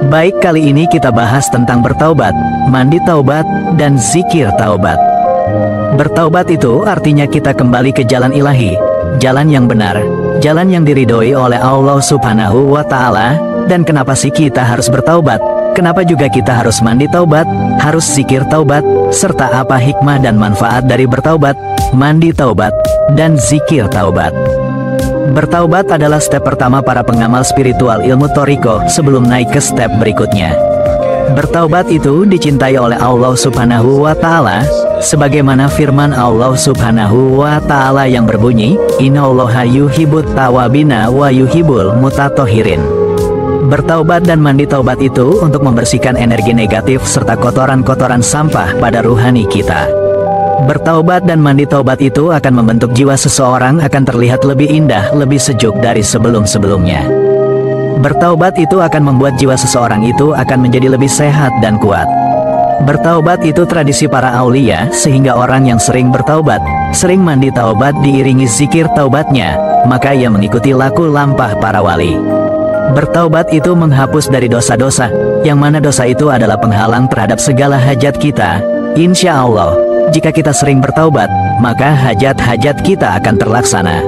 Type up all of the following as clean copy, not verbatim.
Baik, kali ini kita bahas tentang bertaubat, mandi taubat, dan zikir taubat. Bertaubat itu artinya kita kembali ke jalan ilahi, jalan yang benar, jalan yang diridhoi oleh Allah Subhanahu wa Ta'ala. Dan kenapa sih kita harus bertaubat? Kenapa juga kita harus mandi taubat, harus zikir taubat, serta apa hikmah dan manfaat dari bertaubat, mandi taubat, dan zikir taubat? Bertaubat adalah step pertama para pengamal spiritual ilmu Thoriqoh sebelum naik ke step berikutnya. Bertaubat itu dicintai oleh Allah Subhanahu wa Ta'ala, sebagaimana firman Allah Subhanahu wa Ta'ala yang berbunyi, Innallaha yuhibbut tawabina wa yuhibbul mutatahhirin. Bertaubat dan mandi taubat itu untuk membersihkan energi negatif serta kotoran-kotoran sampah pada ruhani kita. Bertaubat dan mandi taubat itu akan membentuk jiwa seseorang akan terlihat lebih indah, lebih sejuk dari sebelum-sebelumnya. Bertaubat itu akan membuat jiwa seseorang itu akan menjadi lebih sehat dan kuat. Bertaubat itu tradisi para aulia, sehingga orang yang sering bertaubat, sering mandi taubat diiringi zikir taubatnya, maka ia mengikuti laku lampah para wali. Bertaubat itu menghapus dari dosa-dosa, yang mana dosa itu adalah penghalang terhadap segala hajat kita. Insya Allah, jika kita sering bertaubat, maka hajat-hajat kita akan terlaksana.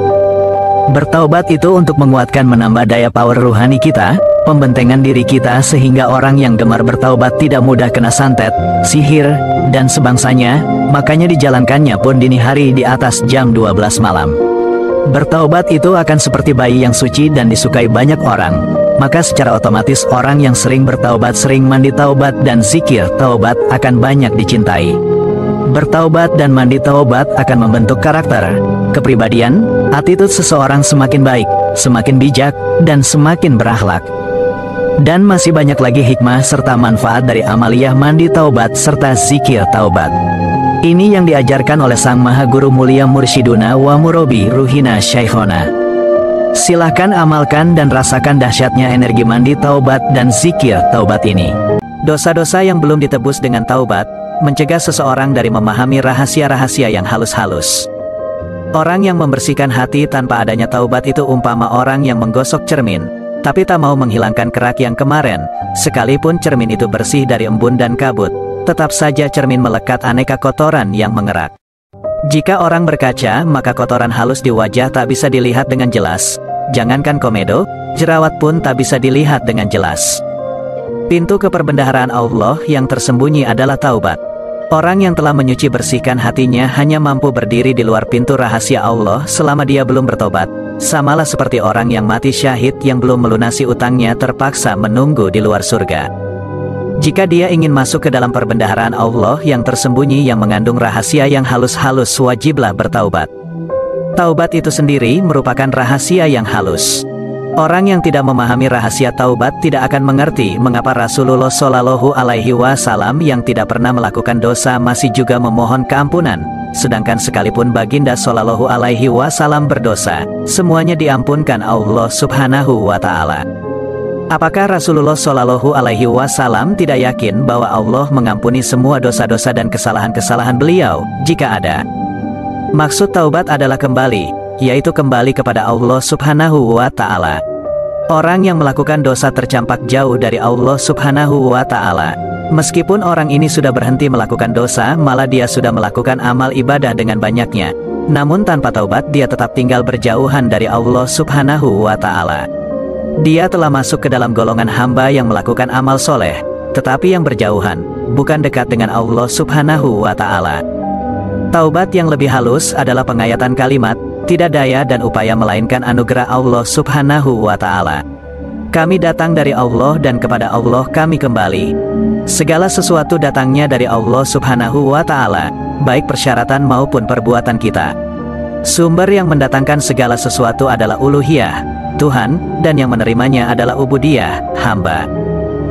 Bertaubat itu untuk menguatkan menambah daya power ruhani kita, pembentengan diri kita sehingga orang yang gemar bertaubat tidak mudah kena santet, sihir, dan sebangsanya, makanya dijalankannya pun dini hari di atas jam 12 malam. Bertaubat itu akan seperti bayi yang suci dan disukai banyak orang, maka secara otomatis orang yang sering bertaubat, sering mandi taubat dan zikir taubat akan banyak dicintai. Bertaubat dan mandi taubat akan membentuk karakter, kepribadian, attitude seseorang semakin baik, semakin bijak, dan semakin berakhlak. Dan masih banyak lagi hikmah serta manfaat dari amaliyah mandi taubat serta zikir taubat. Ini yang diajarkan oleh Sang Maha Guru Mulia Mursyiduna wa Murabi Ruhina Syaikhona. Silahkan amalkan dan rasakan dahsyatnya energi mandi taubat dan zikir taubat ini. Dosa-dosa yang belum ditebus dengan taubat mencegah seseorang dari memahami rahasia-rahasia yang halus-halus. Orang yang membersihkan hati tanpa adanya taubat itu umpama orang yang menggosok cermin, tapi tak mau menghilangkan kerak yang kemarin. Sekalipun cermin itu bersih dari embun dan kabut, tetap saja cermin melekat aneka kotoran yang mengerak. Jika orang berkaca, maka kotoran halus di wajah tak bisa dilihat dengan jelas. Jangankan komedo, jerawat pun tak bisa dilihat dengan jelas. Pintu keperbendaharaan Allah yang tersembunyi adalah taubat. Orang yang telah menyuci bersihkan hatinya hanya mampu berdiri di luar pintu rahasia Allah selama dia belum bertobat. Samalah seperti orang yang mati syahid yang belum melunasi utangnya terpaksa menunggu di luar surga. Jika dia ingin masuk ke dalam perbendaharaan Allah yang tersembunyi yang mengandung rahasia yang halus-halus, wajiblah bertaubat. Taubat itu sendiri merupakan rahasia yang halus. Orang yang tidak memahami rahasia taubat tidak akan mengerti mengapa Rasulullah Shallallahu Alaihi Wasallam yang tidak pernah melakukan dosa masih juga memohon keampunan, sedangkan sekalipun baginda Shallallahu Alaihi Wasallam berdosa, semuanya diampunkan Allah Subhanahu wa Ta'ala. Apakah Rasulullah Shallallahu Alaihi Wasallam tidak yakin bahwa Allah mengampuni semua dosa-dosa dan kesalahan-kesalahan beliau? Jika ada, maksud taubat adalah kembali, yaitu kembali kepada Allah Subhanahu wa Ta'ala. Orang yang melakukan dosa tercampak jauh dari Allah Subhanahu wa Ta'ala. Meskipun orang ini sudah berhenti melakukan dosa, malah dia sudah melakukan amal ibadah dengan banyaknya, namun tanpa taubat dia tetap tinggal berjauhan dari Allah Subhanahu wa Ta'ala. Dia telah masuk ke dalam golongan hamba yang melakukan amal soleh, tetapi yang berjauhan, bukan dekat dengan Allah Subhanahu wa Ta'ala. Taubat yang lebih halus adalah pengayatan kalimat, tidak daya dan upaya melainkan anugerah Allah Subhanahu wa Ta'ala. Kami datang dari Allah dan kepada Allah kami kembali. Segala sesuatu datangnya dari Allah Subhanahu wa Ta'ala, baik persyaratan maupun perbuatan kita. Sumber yang mendatangkan segala sesuatu adalah uluhiyah, Tuhan, dan yang menerimanya adalah ubudiyah, hamba.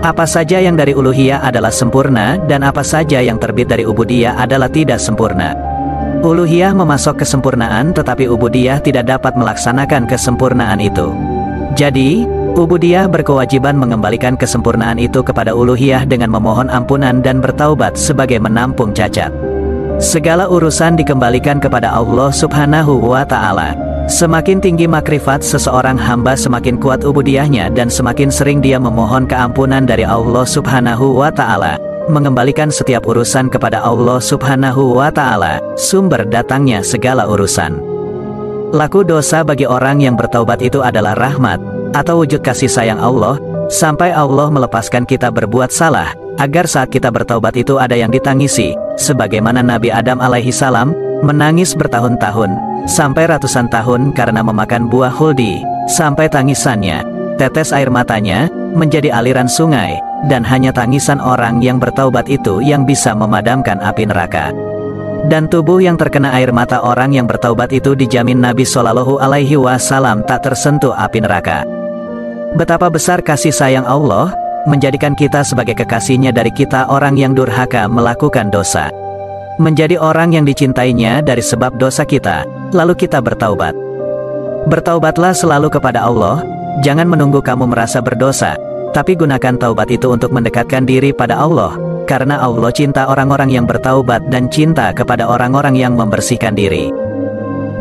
Apa saja yang dari uluhiyah adalah sempurna, dan apa saja yang terbit dari ubudiyah adalah tidak sempurna. Uluhiyah memasok kesempurnaan, tetapi ubudiyah tidak dapat melaksanakan kesempurnaan itu. Jadi, ubudiyah berkewajiban mengembalikan kesempurnaan itu kepada uluhiyah dengan memohon ampunan dan bertaubat sebagai menampung cacat. Segala urusan dikembalikan kepada Allah Subhanahu wa Ta'ala. Semakin tinggi makrifat seseorang hamba, semakin kuat ubudiyahnya dan semakin sering dia memohon keampunan dari Allah Subhanahu wa Ta'ala, mengembalikan setiap urusan kepada Allah Subhanahu wa Ta'ala, sumber datangnya segala urusan. Laku dosa bagi orang yang bertaubat itu adalah rahmat atau wujud kasih sayang Allah, sampai Allah melepaskan kita berbuat salah, agar saat kita bertaubat itu ada yang ditangisi, sebagaimana Nabi Adam alaihi salam menangis bertahun-tahun sampai ratusan tahun karena memakan buah huldi, sampai tangisannya, tetes air matanya, menjadi aliran sungai, dan hanya tangisan orang yang bertaubat itu yang bisa memadamkan api neraka. Dan tubuh yang terkena air mata orang yang bertaubat itu dijamin Nabi Shallallahu Alaihi Wasallam tak tersentuh api neraka. Betapa besar kasih sayang Allah, menjadikan kita sebagai kekasihnya dari kita orang yang durhaka melakukan dosa. Menjadi orang yang dicintainya dari sebab dosa kita, lalu kita bertaubat. Bertaubatlah selalu kepada Allah, jangan menunggu kamu merasa berdosa, tapi gunakan taubat itu untuk mendekatkan diri pada Allah, karena Allah cinta orang-orang yang bertaubat dan cinta kepada orang-orang yang membersihkan diri.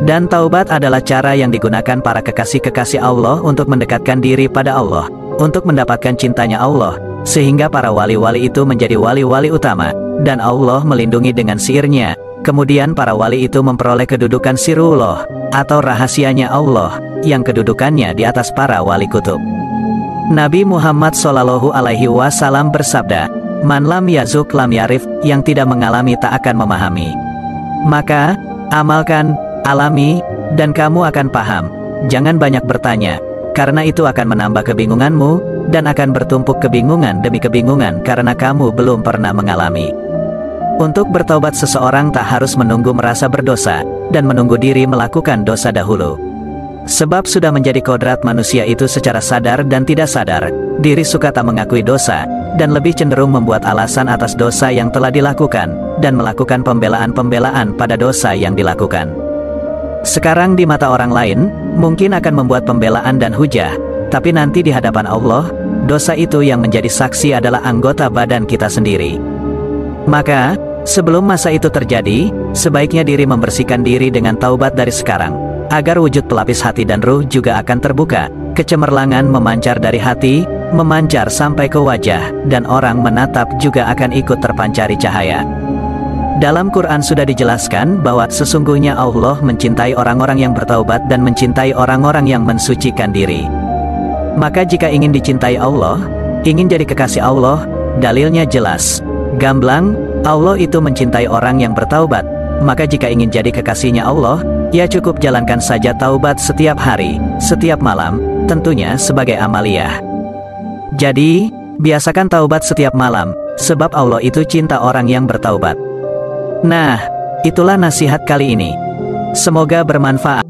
Dan taubat adalah cara yang digunakan para kekasih-kekasih Allah untuk mendekatkan diri pada Allah, untuk mendapatkan cintanya Allah, sehingga para wali-wali itu menjadi wali-wali utama, dan Allah melindungi dengan sihirnya. Kemudian para wali itu memperoleh kedudukan sirullah, atau rahasianya Allah, yang kedudukannya di atas para wali kutub. Nabi Muhammad Shallallahu Alaihi Wasallam bersabda, "Man lam yazuk lam yarif," yang tidak mengalami tak akan memahami. Maka, amalkan, alami, dan kamu akan paham. Jangan banyak bertanya, karena itu akan menambah kebingunganmu, dan akan bertumpuk kebingungan demi kebingungan karena kamu belum pernah mengalami. Untuk bertaubat seseorang tak harus menunggu merasa berdosa, dan menunggu diri melakukan dosa dahulu. Sebab sudah menjadi kodrat manusia itu secara sadar dan tidak sadar, diri suka tak mengakui dosa, dan lebih cenderung membuat alasan atas dosa yang telah dilakukan, dan melakukan pembelaan-pembelaan pada dosa yang dilakukan. Sekarang di mata orang lain, mungkin akan membuat pembelaan dan hujah, tapi nanti di hadapan Allah, dosa itu yang menjadi saksi adalah anggota badan kita sendiri. Maka, sebelum masa itu terjadi, sebaiknya diri membersihkan diri dengan taubat dari sekarang, agar wujud pelapis hati dan ruh juga akan terbuka, kecemerlangan memancar dari hati, memancar sampai ke wajah, dan orang menatap juga akan ikut terpancari cahaya. Dalam Quran sudah dijelaskan bahwa sesungguhnya Allah mencintai orang-orang yang bertaubat dan mencintai orang-orang yang mensucikan diri. Maka jika ingin dicintai Allah, ingin jadi kekasih Allah, dalilnya jelas. Gamblang, Allah itu mencintai orang yang bertaubat. Maka jika ingin jadi kekasihnya Allah, ya cukup jalankan saja taubat setiap hari, setiap malam, tentunya sebagai amaliyah. Jadi, biasakan taubat setiap malam, sebab Allah itu cinta orang yang bertaubat. Nah, itulah nasihat kali ini. Semoga bermanfaat.